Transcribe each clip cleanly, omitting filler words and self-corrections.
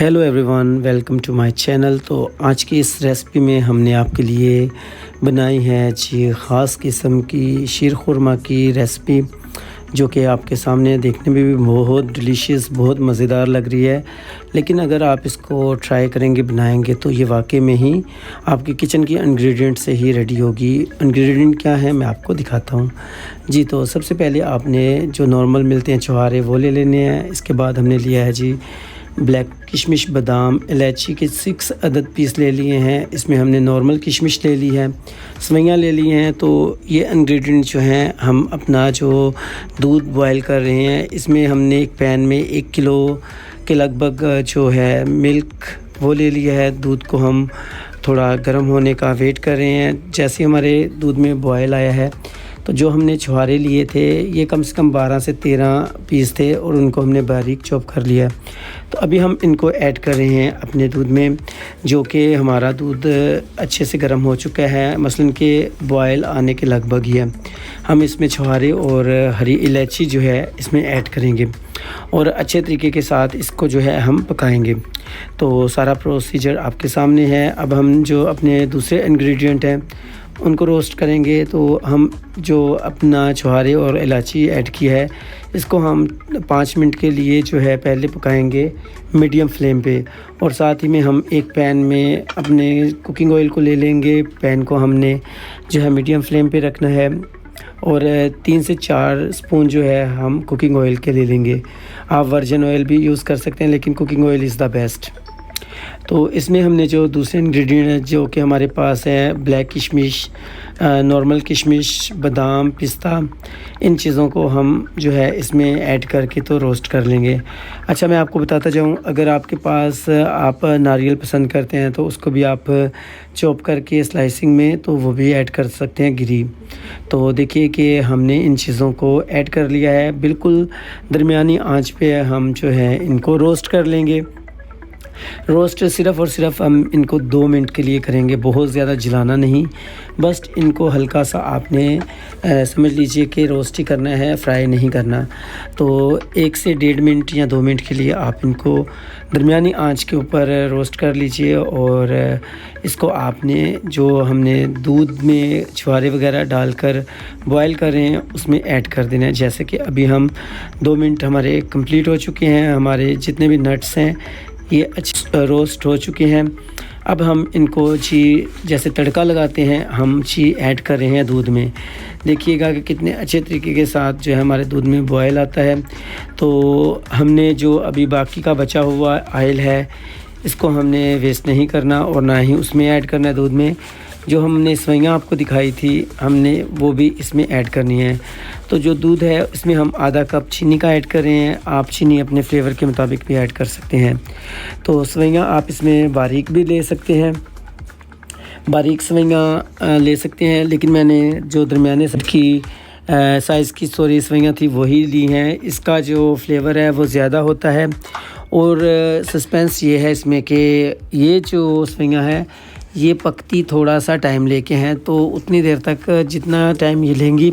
Hello everyone, welcome to my channel. तो आज की इस रेसिपी में हमने आपके लिए बनाई है जी ख़ास किस्म की शीर खुरमा की रेसिपी, जो कि आपके सामने देखने में भी बहुत डिलीशियस, बहुत मज़ेदार लग रही है। लेकिन अगर आप इसको ट्राई करेंगे, बनाएंगे, तो ये वाकई में ही आपके किचन की इंग्रेडिएंट से ही रेडी होगी। इंग्रेडिएंट क्या है मैं आपको दिखाता हूँ जी। तो सबसे पहले आपने जो नॉर्मल मिलते हैं छुहारे वो ले लेने हैं। इसके बाद हमने लिया है जी ब्लैक किशमिश, बादाम, इलायची के 6 अदद पीस ले लिए हैं। इसमें हमने नॉर्मल किशमिश ले ली है, सवैयाँ ले ली हैं। तो ये इंग्रेडिएंट जो हैं, हम अपना जो दूध बॉयल कर रहे हैं, इसमें हमने एक पैन में 1 किलो के लगभग जो है मिल्क वो ले लिया है। दूध को हम थोड़ा गर्म होने का वेट कर रहे हैं। जैसे हमारे दूध में बॉयल आया है, तो जो हमने छुहारे लिए थे ये कम से कम 12 से 13 पीस थे और उनको हमने बारीक चॉप कर लिया। तो अभी हम इनको ऐड कर रहे हैं अपने दूध में, जो कि हमारा दूध अच्छे से गर्म हो चुका है, मसलन के बॉयल आने के लगभग ही है। हम इसमें छुहारे और हरी इलायची जो है इसमें ऐड करेंगे और अच्छे तरीके के साथ इसको जो है हम पकाएंगे। तो सारा प्रोसीजर आपके सामने है। अब हम जो अपने दूसरे इंग्रेडिएंट हैं उनको रोस्ट करेंगे। तो हम जो अपना छुहारे और इलायची ऐड किया है, इसको हम 5 मिनट के लिए जो है पहले पकाएंगे मीडियम फ्लेम पे। और साथ ही में हम एक पैन में अपने कुकिंग ऑयल को ले लेंगे। पैन को हमने जो है मीडियम फ्लेम पे रखना है और 3 से 4 स्पून जो है हम कुकिंग ऑयल के ले लेंगे। आप वर्जिन ऑयल भी यूज़ कर सकते हैं, लेकिन cooking oil is the best. तो इसमें हमने जो दूसरे इंग्रेडिएंट जो कि हमारे पास है, ब्लैक किशमिश, नॉर्मल किशमिश, बादाम, पिस्ता, इन चीज़ों को हम जो है इसमें ऐड करके तो रोस्ट कर लेंगे। अच्छा, मैं आपको बताता जाऊँ, अगर आपके पास आप नारियल पसंद करते हैं तो उसको भी आप चॉप करके स्लाइसिंग में तो वो भी ऐड कर सकते हैं गिरी। तो देखिए कि हमने इन चीज़ों को ऐड कर लिया है। बिल्कुल दरमियानी आंच पे हम जो है इनको रोस्ट कर लेंगे। रोस्ट सिर्फ़ और सिर्फ हम इनको 2 मिनट के लिए करेंगे, बहुत ज़्यादा जलाना नहीं, बस इनको हल्का सा आपने समझ लीजिए कि रोस्ट ही करना है, फ्राई नहीं करना। तो 1 से 1.5 मिनट या 2 मिनट के लिए आप इनको दरमियानी आंच के ऊपर रोस्ट कर लीजिए। और इसको आपने जो हमने दूध में छुहारे वगैरह डालकर बॉयल कर रहे हैं उसमें ऐड कर देना है। जैसे कि अभी हम 2 मिनट हमारे कंप्लीट हो चुके हैं, हमारे जितने भी नट्स हैं ये अच्छे रोस्ट हो चुके हैं। अब हम इनको जी जैसे तड़का लगाते हैं, हम जी ऐड कर रहे हैं दूध में। देखिएगा कि कितने अच्छे तरीके के साथ जो है हमारे दूध में बॉयल आता है। तो हमने जो अभी बाकी का बचा हुआ ऑयल है, इसको हमने वेस्ट नहीं करना और ना ही उसमें ऐड करना है। दूध में जो हमने सवैयाँ आपको दिखाई थी, हमने वो भी इसमें ऐड करनी है। तो जो दूध है इसमें हम आधा कप चीनी का ऐड कर रहे हैं। आप चीनी अपने फ्लेवर के मुताबिक भी ऐड कर सकते हैं। तो सवैयाँ आप इसमें बारीक भी ले सकते हैं, बारीक सवैयाँ ले सकते हैं, लेकिन मैंने जो दरमियाने साइज़ की सवैयाँ थी वही ली हैं। इसका जो फ्लेवर है वो ज़्यादा होता है। और सस्पेंस ये है इसमें कि ये जो सवैयाँ है ये पकती थोड़ा सा टाइम लेके हैं। तो उतनी देर तक जितना टाइम ये लेंगी,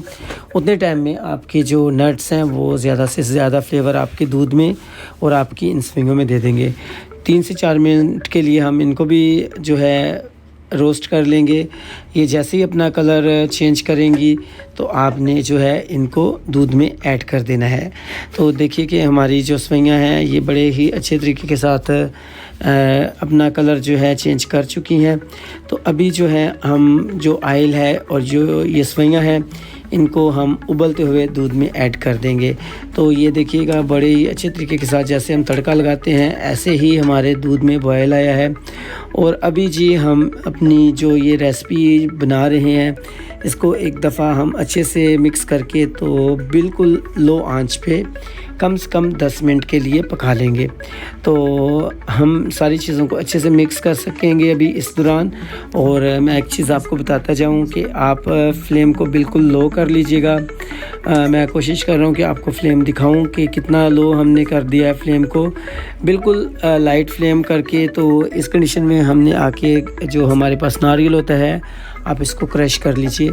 उतने टाइम में आपके जो नट्स हैं वो ज़्यादा से ज़्यादा फ्लेवर आपके दूध में और आपकी इन सवैयों में दे देंगे। 3 से 4 मिनट के लिए हम इनको भी जो है रोस्ट कर लेंगे। ये जैसे ही अपना कलर चेंज करेंगी तो आपने जो है इनको दूध में ऐड कर देना है। तो देखिए कि हमारी जो सवैयाँ हैं ये बड़े ही अच्छे तरीके के साथ अपना कलर जो है चेंज कर चुकी हैं। तो अभी जो है हम जो ऑयल है और जो ये सवैयाँ हैं, इनको हम उबलते हुए दूध में ऐड कर देंगे। तो ये देखिएगा बड़े ही अच्छे तरीके के साथ जैसे हम तड़का लगाते हैं ऐसे ही हमारे दूध में बॉयल आया है। और अभी जी हम अपनी जो ये रेसिपी बना रहे हैं, इसको एक दफ़ा हम अच्छे से मिक्स करके तो बिल्कुल लो आंच पे कम से कम 10 मिनट के लिए पका लेंगे। तो हम सारी चीज़ों को अच्छे से मिक्स कर सकेंगे अभी इस दौरान। और मैं एक चीज़ आपको बताता जाऊं कि आप फ्लेम को बिल्कुल लो कर लीजिएगा। मैं कोशिश कर रहा हूं कि आपको फ्लेम दिखाऊं कि कितना लो हमने कर दिया है फ्लेम को, बिल्कुल लाइट फ्लेम करके। तो इस कंडीशन में हमने आके जो हमारे पास नारियल होता है, आप इसको क्रश कर लीजिए।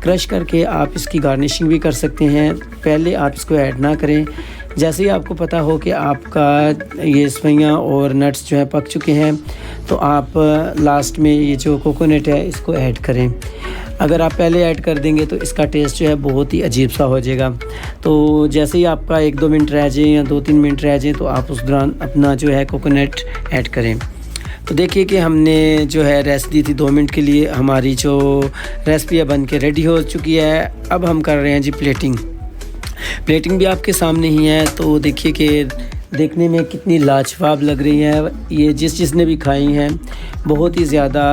क्रश करके आप इसकी गार्निशिंग भी कर सकते हैं। पहले आप इसको ऐड ना करें, जैसे ही आपको पता हो कि आपका ये सवैयाँ और नट्स जो है पक चुके हैं, तो आप लास्ट में ये जो कोकोनट है इसको ऐड करें। अगर आप पहले ऐड कर देंगे तो इसका टेस्ट जो है बहुत ही अजीब सा हो जाएगा। तो जैसे ही आपका 1-2 मिनट रह जाए या 2-3 मिनट रह जाए, तो आप उस दौरान अपना जो है कोकोनट ऐड करें। तो देखिए कि हमने जो है रेस्ट दी थी 2 मिनट के लिए, हमारी जो रेसिपी है बन के रेडी हो चुकी है। अब हम कर रहे हैं जी प्लेटिंग भी आपके सामने ही है। तो देखिए कि देखने में कितनी लाजवाब लग रही है। ये जिसने भी खाई हैं बहुत ही ज़्यादा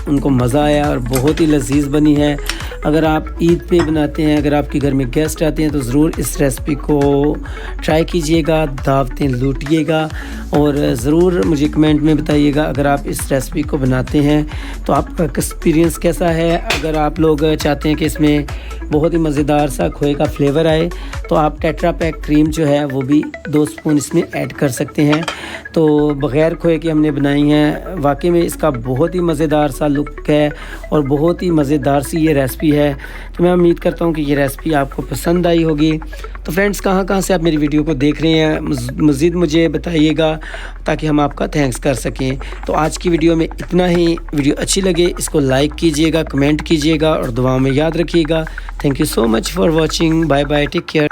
उनको मज़ा आया और बहुत ही लजीज बनी है। अगर आप ईद पे बनाते हैं, अगर आपके घर में गेस्ट आते हैं, तो ज़रूर इस रेसिपी को ट्राई कीजिएगा, दावतें लूटिएगा और ज़रूर मुझे कमेंट में बताइएगा अगर आप इस रेसिपी को बनाते हैं तो आपका एक्सपीरियंस कैसा है। अगर आप लोग चाहते हैं कि इसमें बहुत ही मज़ेदार सा खोए का फ्लेवर आए, तो आप टेट्रा पैक क्रीम जो है वो भी 2 स्पून इसमें ऐड कर सकते हैं। तो बग़ैर खोए की हमने बनाई हैं। वाकई में इसका बहुत ही मज़ेदार सा लुक है और बहुत ही मज़ेदार सी ये रेसिपी है। तो मैं उम्मीद करता हूँ कि ये रेसिपी आपको पसंद आई होगी। तो फ्रेंड्स, कहाँ से आप मेरी वीडियो को देख रहे हैं मज़ीद मुझे बताइएगा ताकि हम आपका थैंक्स कर सकें। तो आज की वीडियो में इतना ही। वीडियो अच्छी लगे इसको लाइक कीजिएगा, कमेंट कीजिएगा और दुआ में याद रखिएगा। Thank you so much for watching. Bye bye, take care.